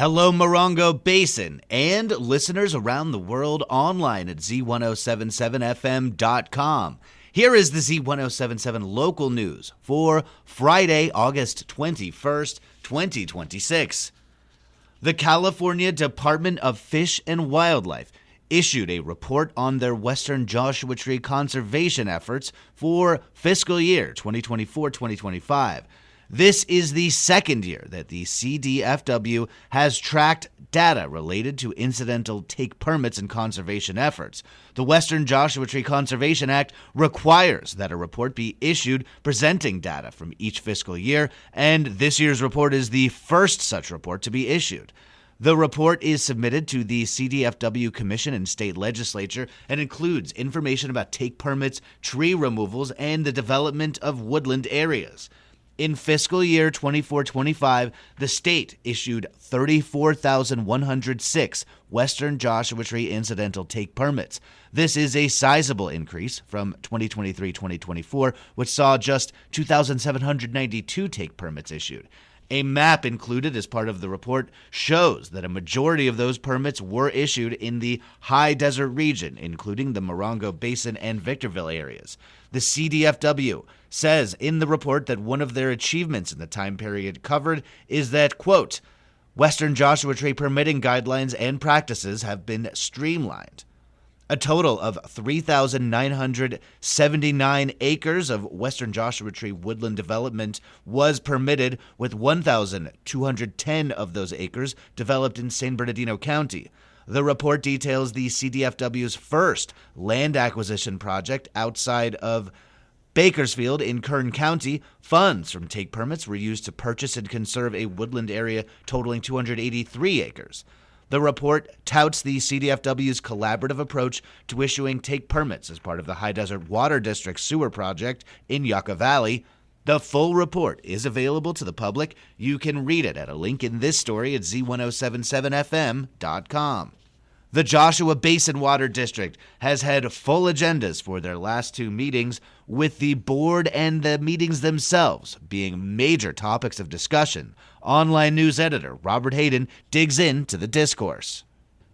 Hello, Morongo Basin, and listeners around the world online at Z107.7 FM.com. Here is the Z107.7 Local News for Friday, August 21st, 2026. The California Department of Fish and Wildlife issued a report on their western Joshua Tree conservation efforts for fiscal year 2024-2025. This is the second year that the CDFW has tracked data related to incidental take permits and conservation efforts. The Western Joshua Tree Conservation Act requires that a report be issued presenting data from each fiscal year, and this year's report is the first such report to be issued. The report is submitted to the CDFW Commission and state legislature and includes information about take permits, tree removals, and the development of woodland areas. In fiscal year 24-25, the state issued 34,106 Western Joshua Tree incidental take permits. This is a sizable increase from 2023-2024, which saw just 2,792 take permits issued. A map included as part of the report shows that a majority of those permits were issued in the high desert region, including the Morongo Basin and Victorville areas. The CDFW says in the report that one of their achievements in the time period covered is that, quote, Western Joshua Tree permitting guidelines and practices have been streamlined. A total of 3,979 acres of Western Joshua Tree woodland development was permitted, with 1,210 of those acres developed in San Bernardino County. The report details the CDFW's first land acquisition project outside of Bakersfield in Kern County. Funds from take permits were used to purchase and conserve a woodland area totaling 283 acres. The report touts the CDFW's collaborative approach to issuing take permits as part of the High Desert Water District sewer project in Yucca Valley. The full report is available to the public. You can read it at a link in this story at Z107.7 FM.com. The Joshua Basin Water District has had full agendas for their last two meetings, with the board and the meetings themselves being major topics of discussion. Online news editor Robert Hayden digs into the discourse.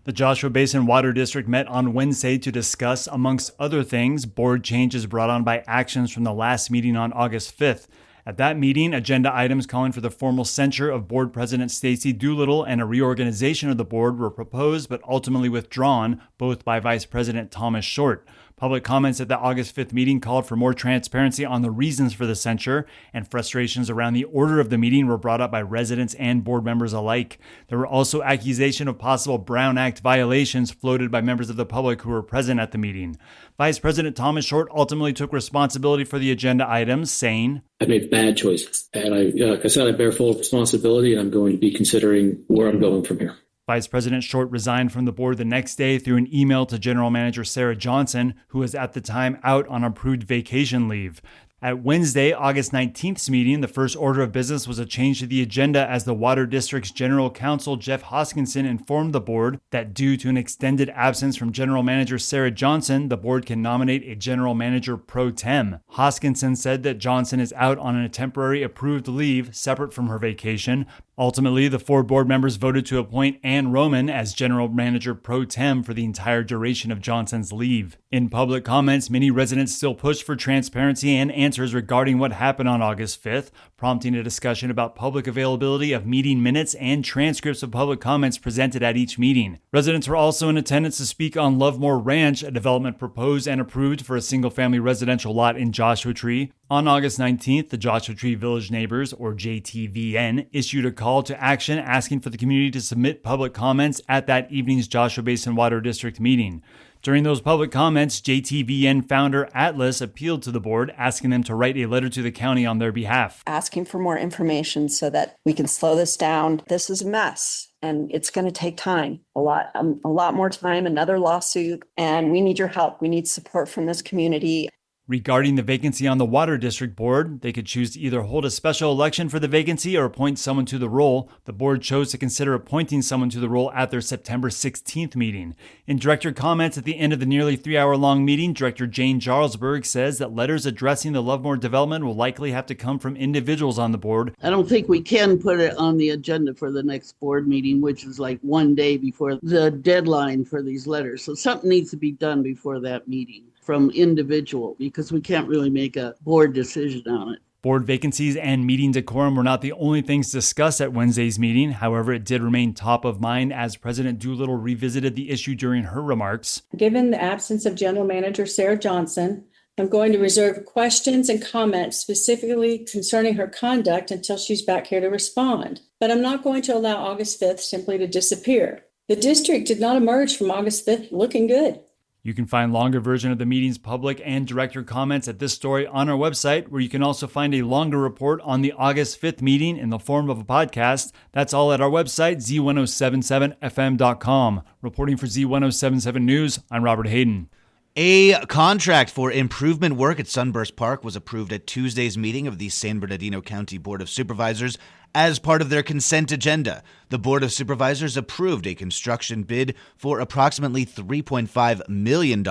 The Joshua Basin Water District met on Wednesday to discuss, amongst other things, board changes brought on by actions from the last meeting on August 5th. At that meeting, agenda items calling for the formal censure of Board President Stacy Doolittle and a reorganization of the board were proposed but ultimately withdrawn, both by Vice President Thomas Short. Public comments at the August 5th meeting called for more transparency on the reasons for the censure, and frustrations around the order of the meeting were brought up by residents and board members alike. There were also accusations of possible Brown Act violations floated by members of the public who were present at the meeting. Vice President Thomas Short ultimately took responsibility for the agenda items, saying, I made bad choices, and like I said, I bear full responsibility, and I'm going to be considering where I'm going from here. Vice President Short resigned from the board the next day through an email to General Manager Sarah Johnson, who was at the time out on approved vacation leave. At Wednesday, August 19th's meeting, the first order of business was a change to the agenda as the Water District's General Counsel Jeff Hoskinson informed the board that due to an extended absence from General Manager Sarah Johnson, the board can nominate a General Manager pro tem. Hoskinson said that Johnson is out on a temporary approved leave separate from her vacation. Ultimately, the four board members voted to appoint Ann Roman as General Manager pro tem for the entire duration of Johnson's leave. In public comments, many residents still pushed for transparency and answers regarding what happened on August 5th, prompting a discussion about public availability of meeting minutes and transcripts of public comments presented at each meeting. Residents were also in attendance to speak on Lovemore Ranch, a development proposed and approved for a single-family residential lot in Joshua Tree. On August 19th, the Joshua Tree Village Neighbors, or JTVN, issued a call to action asking for the community to submit public comments at that evening's Joshua Basin Water District meeting. During those public comments, JTVN founder Atlas appealed to the board, asking them to write a letter to the county on their behalf. Asking for more information so that we can slow this down. This is a mess, and it's going to take time, a lot more time, another lawsuit, and we need your help. We need support from this community. Regarding the vacancy on the Water District Board, they could choose to either hold a special election for the vacancy or appoint someone to the role. The board chose to consider appointing someone to the role at their September 16th meeting. In director comments at the end of the nearly 3-hour-long meeting, Director Jane Jarlsberg says that letters addressing the Lovemore development will likely have to come from individuals on the board. I don't think we can put it on the agenda for the next board meeting, which is like one day before the deadline for these letters. So something needs to be done before that meeting from individual, because we can't really make a board decision on it. Board vacancies and meeting decorum were not the only things discussed at Wednesday's meeting. However, it did remain top of mind as President Doolittle revisited the issue during her remarks. Given the absence of General Manager Sarah Johnson, I'm going to reserve questions and comments specifically concerning her conduct until she's back here to respond. But I'm not going to allow August 5th simply to disappear. The district did not emerge from August 5th looking good. You can find longer version of the meeting's public and director comments at this story on our website, where you can also find a longer report on the August 5th meeting in the form of a podcast. That's all at our website, Z107.7 Reporting for Z107.7 News, I'm Robert Hayden. A contract for improvement work at Sunburst Park was approved at Tuesday's meeting of the San Bernardino County Board of Supervisors as part of their consent agenda. The Board of Supervisors approved a construction bid for approximately $3.5 million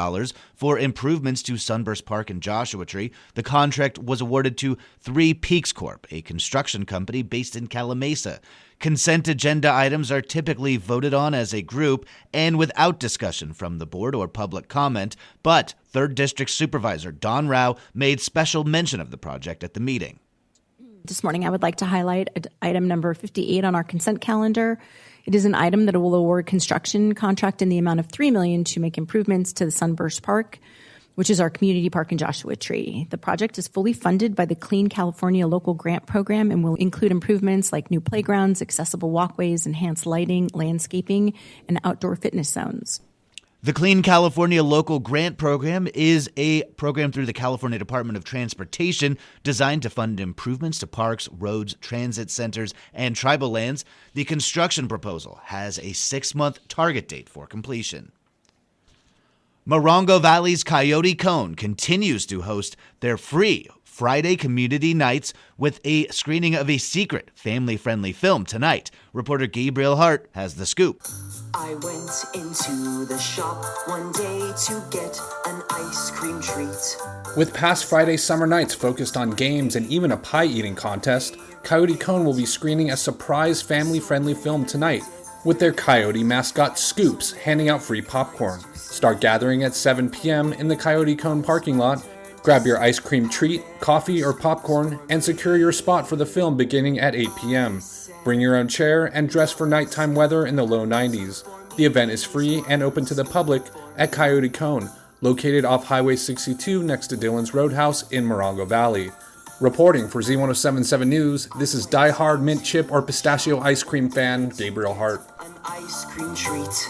for improvements to Sunburst Park and Joshua Tree. The contract was awarded to Three Peaks Corp., a construction company based in Calamasa. Consent agenda items are typically voted on as a group and without discussion from the board or public comment, but 3rd District Supervisor Don Rao made special mention of the project at the meeting. This morning, I would like to highlight item number 58 on our consent calendar. It is an item that will award construction contract in the amount of $3 million to make improvements to the Sunburst Park, which is our community park in Joshua Tree. The project is fully funded by the Clean California Local Grant Program and will include improvements like new playgrounds, accessible walkways, enhanced lighting, landscaping, and outdoor fitness zones. The Clean California Local Grant Program is a program through the California Department of Transportation designed to fund improvements to parks, roads, transit centers, and tribal lands. The construction proposal has a 6-month target date for completion. Morongo Valley's Coyote Cone continues to host their free Friday community nights with a screening of a secret family-friendly film tonight. Reporter Gabriel Hart has the scoop. I went into the shop one day to get an ice cream treat. With past Friday summer nights focused on games and even a pie-eating contest, Coyote Cone will be screening a surprise family-friendly film tonight with their Coyote mascot Scoops handing out free popcorn. Start gathering at 7 p.m. in the Coyote Cone parking lot. Grab your ice cream treat, coffee, or popcorn, and secure your spot for the film beginning at 8 p.m. Bring your own chair and dress for nighttime weather in the low 90s. The event is free and open to the public at Coyote Cone, located off Highway 62 next to Dillon's Roadhouse in Morongo Valley. Reporting for Z107.7 News, this is die-hard mint chip or pistachio ice cream fan Gabriel Hart. An ice cream treat,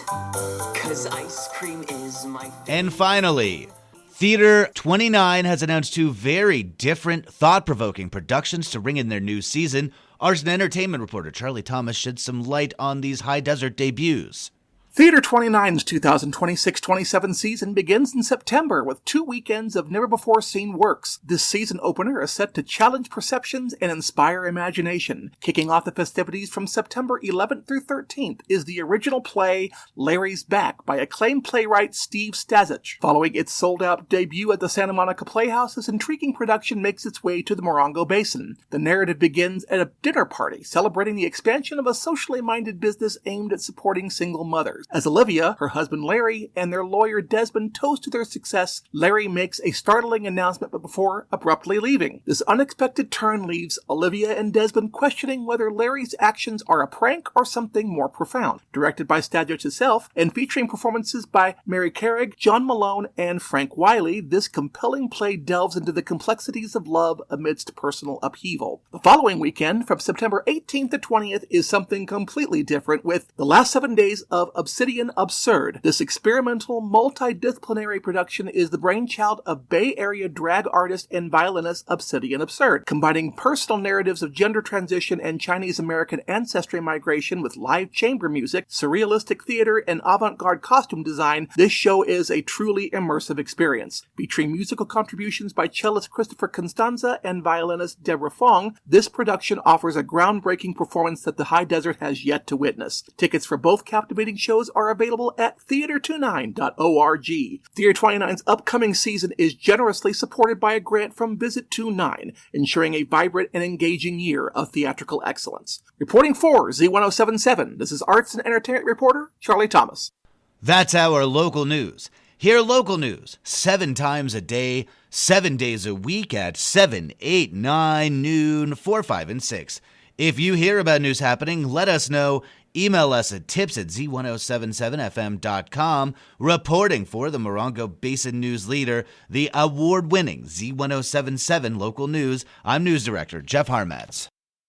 'cause ice cream is my favorite. And finally, Theater 29 has announced 2 very different, thought-provoking productions to ring in their new season. Arts and entertainment reporter Charlie Thomas shed some light on these high desert debuts. Theater 29's 2026-27 season begins in September with 2 weekends of never-before-seen works. This season opener is set to challenge perceptions and inspire imagination. Kicking off the festivities from September 11th through 13th is the original play Larry's Back by acclaimed playwright Steve Stasich. Following its sold-out debut at the Santa Monica Playhouse, this intriguing production makes its way to the Morongo Basin. The narrative begins at a dinner party celebrating the expansion of a socially minded business aimed at supporting single mothers. As Olivia, her husband Larry, and their lawyer Desmond toast to their success, Larry makes a startling announcement before abruptly leaving. This unexpected turn leaves Olivia and Desmond questioning whether Larry's actions are a prank or something more profound. Directed by Stasich himself and featuring performances by Mary Carrick, John Malone, and Frank Wiley, this compelling play delves into the complexities of love amidst personal upheaval. The following weekend, from September 18th to 20th, is something completely different with The Last 7 Days of Obsession Obsidian Absurd. This experimental, multidisciplinary production is the brainchild of Bay Area drag artist and violinist Obsidian Absurd. Combining personal narratives of gender transition and Chinese-American ancestry migration with live chamber music, surrealistic theater, and avant-garde costume design, this show is a truly immersive experience. Featuring musical contributions by cellist Christopher Constanza and violinist Deborah Fong, this production offers a groundbreaking performance that the High Desert has yet to witness. Tickets for both captivating shows are available at theater29.org. Theater 29's upcoming season is generously supported by a grant from Visit 29, ensuring a vibrant and engaging year of theatrical excellence. Reporting for Z107.7, this is arts and entertainment reporter Charlie Thomas. That's our local news. Hear local news 7 times a day, 7 days a week at 7, 8, 9, noon, 4, 5, and 6. If you hear about news happening, let us know. Email us at tips@z1077fm.com. Reporting for the Morongo Basin News Leader, the award-winning Z107.7 Local News, I'm News Director Jeff Harmatz.